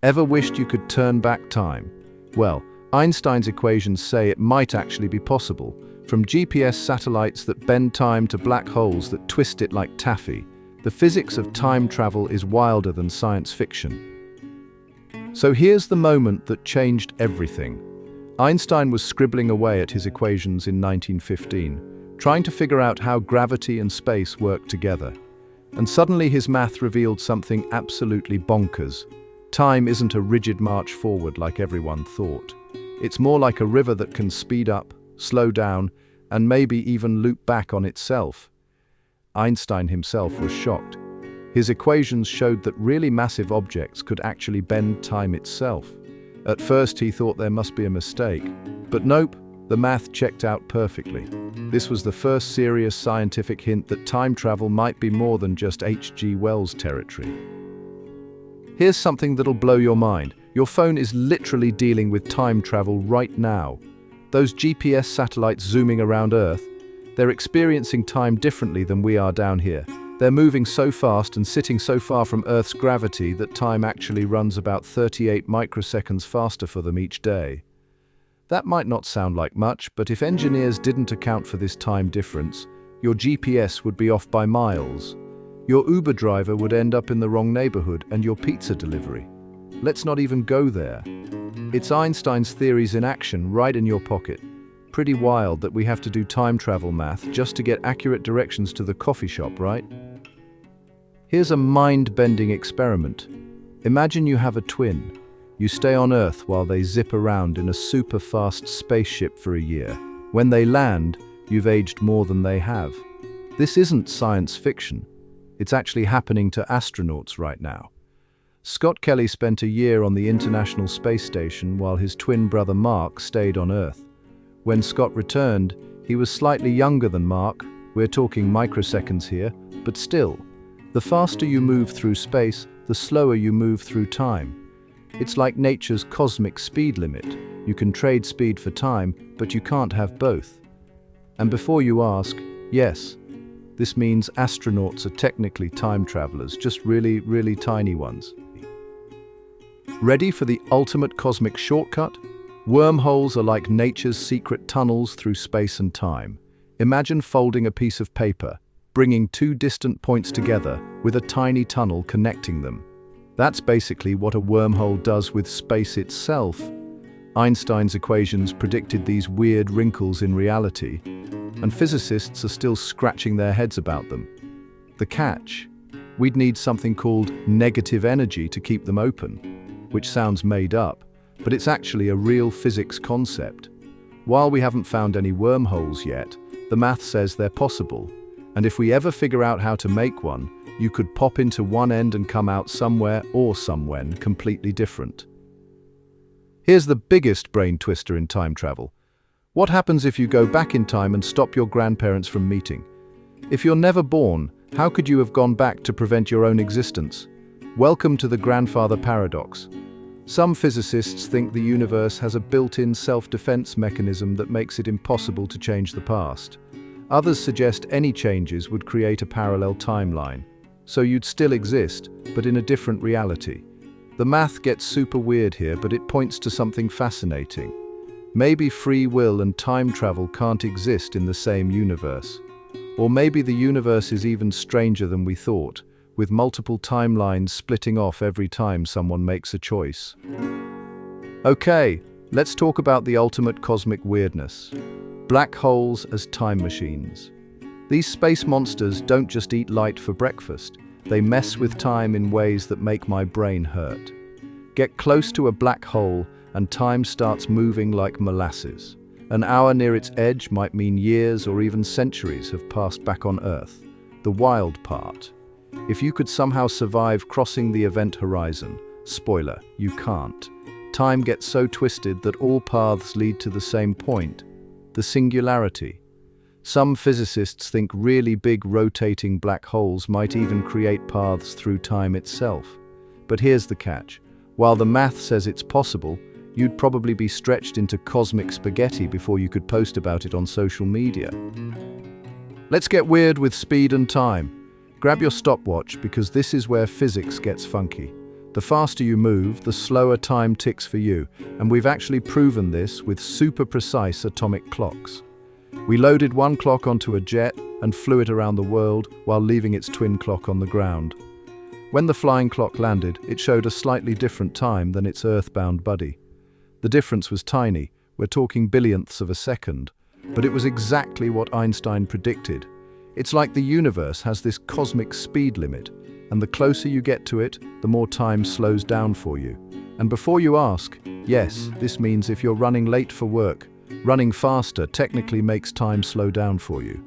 Ever wished you could turn back time? Well, Einstein's equations say it might actually be possible. From GPS satellites that bend time to black holes that twist it like taffy, the physics of time travel is wilder than science fiction. So here's the moment that changed everything. Einstein was scribbling away at his equations in 1915, trying to figure out how gravity and space work together. And suddenly his math revealed something absolutely bonkers. Time isn't a rigid march forward like everyone thought. It's more like a river that can speed up, slow down, and maybe even loop back on itself. Einstein himself was shocked. His equations showed that really massive objects could actually bend time itself. At first he thought there must be a mistake, but nope, the math checked out perfectly. This was the first serious scientific hint that time travel might be more than just H.G. Wells territory. Here's something that'll blow your mind. Your phone is literally dealing with time travel right now. Those GPS satellites zooming around Earth, they're experiencing time differently than we are down here. They're moving so fast and sitting so far from Earth's gravity that time actually runs about 38 microseconds faster for them each day. That might not sound like much, but if engineers didn't account for this time difference, your GPS would be off by miles. Your Uber driver would end up in the wrong neighborhood, and your pizza delivery. Let's not even go there. It's Einstein's theories in action right in your pocket. Pretty wild that we have to do time travel math just to get accurate directions to the coffee shop, right? Here's a mind-bending experiment. Imagine you have a twin. You stay on Earth while they zip around in a super-fast spaceship for a year. When they land, you've aged more than they have. This isn't science fiction. It's actually happening to astronauts right now. Scott Kelly spent a year on the International Space Station while his twin brother Mark stayed on Earth. When Scott returned, he was slightly younger than Mark. We're talking microseconds here, but still. The faster you move through space, the slower you move through time. It's like nature's cosmic speed limit. You can trade speed for time, but you can't have both. And before you ask, yes, this means astronauts are technically time travelers, just really, really tiny ones. Ready for the ultimate cosmic shortcut? Wormholes are like nature's secret tunnels through space and time. Imagine folding a piece of paper, bringing two distant points together with a tiny tunnel connecting them. That's basically what a wormhole does with space itself. Einstein's equations predicted these weird wrinkles in reality, and physicists are still scratching their heads about them. The catch? We'd need something called negative energy to keep them open, which sounds made up, but it's actually a real physics concept. While we haven't found any wormholes yet, the math says they're possible, and if we ever figure out how to make one, you could pop into one end and come out somewhere or somewhen completely different. Here's the biggest brain twister in time travel. What happens if you go back in time and stop your grandparents from meeting? If you're never born, how could you have gone back to prevent your own existence? Welcome to the grandfather paradox. Some physicists think the universe has a built-in self-defense mechanism that makes it impossible to change the past. Others suggest any changes would create a parallel timeline, so you'd still exist, but in a different reality. The math gets super weird here, but it points to something fascinating. Maybe free will and time travel can't exist in the same universe. Or maybe the universe is even stranger than we thought, with multiple timelines splitting off every time someone makes a choice. Okay, let's talk about the ultimate cosmic weirdness. Black holes as time machines. These space monsters don't just eat light for breakfast. They mess with time in ways that make my brain hurt. Get close to a black hole and time starts moving like molasses. An hour near its edge might mean years or even centuries have passed back on Earth. The wild part. If you could somehow survive crossing the event horizon, spoiler, you can't. Time gets so twisted that all paths lead to the same point, the singularity. Some physicists think really big rotating black holes might even create paths through time itself. But here's the catch. While the math says it's possible, you'd probably be stretched into cosmic spaghetti before you could post about it on social media. Let's get weird with speed and time. Grab your stopwatch because this is where physics gets funky. The faster you move, the slower time ticks for you, and we've actually proven this with super precise atomic clocks. We loaded one clock onto a jet and flew it around the world while leaving its twin clock on the ground. When the flying clock landed, it showed a slightly different time than its earthbound buddy. The difference was tiny, we're talking billionths of a second, but it was exactly what Einstein predicted. It's like the universe has this cosmic speed limit, and the closer you get to it, the more time slows down for you. And before you ask, yes, this means if you're running late for work, running faster technically makes time slow down for you.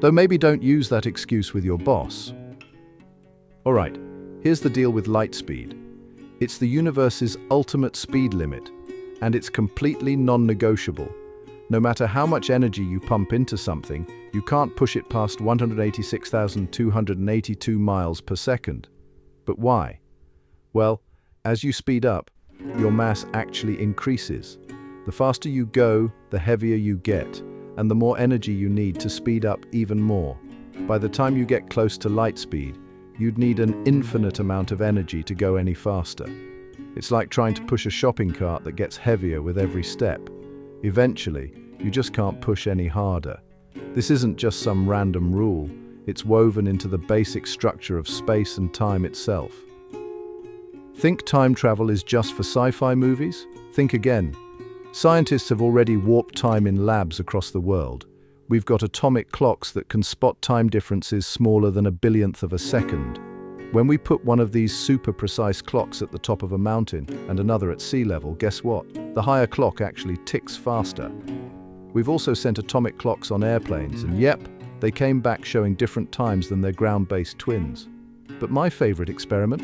Though maybe don't use that excuse with your boss. Alright, here's the deal with light speed. It's the universe's ultimate speed limit, and it's completely non-negotiable. No matter how much energy you pump into something, you can't push it past 186,282 miles per second. But why? Well, as you speed up, your mass actually increases. The faster you go, the heavier you get, and the more energy you need to speed up even more. By the time you get close to light speed, you'd need an infinite amount of energy to go any faster. It's like trying to push a shopping cart that gets heavier with every step. Eventually, you just can't push any harder. This isn't just some random rule, it's woven into the basic structure of space and time itself. Think time travel is just for sci-fi movies? Think again. Scientists have already warped time in labs across the world. We've got atomic clocks that can spot time differences smaller than a billionth of a second. When we put one of these super precise clocks at the top of a mountain and another at sea level, guess what? The higher clock actually ticks faster. We've also sent atomic clocks on airplanes, and yep, they came back showing different times than their ground-based twins. But my favorite experiment?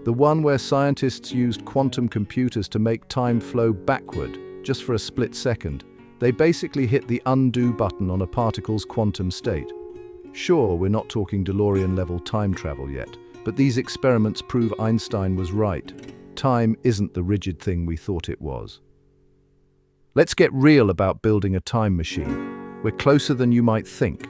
The one where scientists used quantum computers to make time flow backward, just for a split second. They basically hit the undo button on a particle's quantum state. Sure, we're not talking DeLorean-level time travel yet, but these experiments prove Einstein was right. Time isn't the rigid thing we thought it was. Let's get real about building a time machine. We're closer than you might think.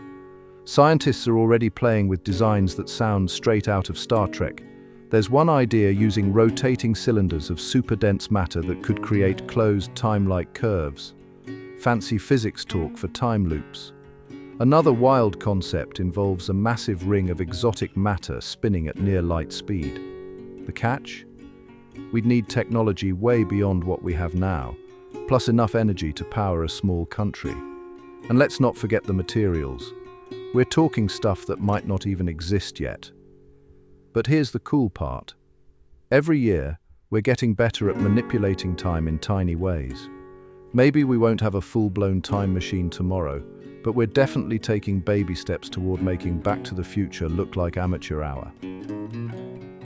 Scientists are already playing with designs that sound straight out of Star Trek. There's one idea using rotating cylinders of super-dense matter that could create closed time-like curves. Fancy physics talk for time loops. Another wild concept involves a massive ring of exotic matter spinning at near light speed. The catch? We'd need technology way beyond what we have now, plus enough energy to power a small country. And let's not forget the materials. We're talking stuff that might not even exist yet. But here's the cool part. Every year, we're getting better at manipulating time in tiny ways. Maybe we won't have a full-blown time machine tomorrow, but we're definitely taking baby steps toward making Back to the Future look like amateur hour.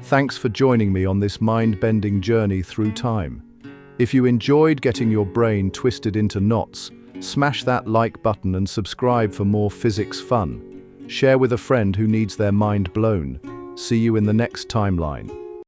Thanks for joining me on this mind-bending journey through time. If you enjoyed getting your brain twisted into knots, smash that like button and subscribe for more physics fun. Share with a friend who needs their mind blown. See you in the next timeline.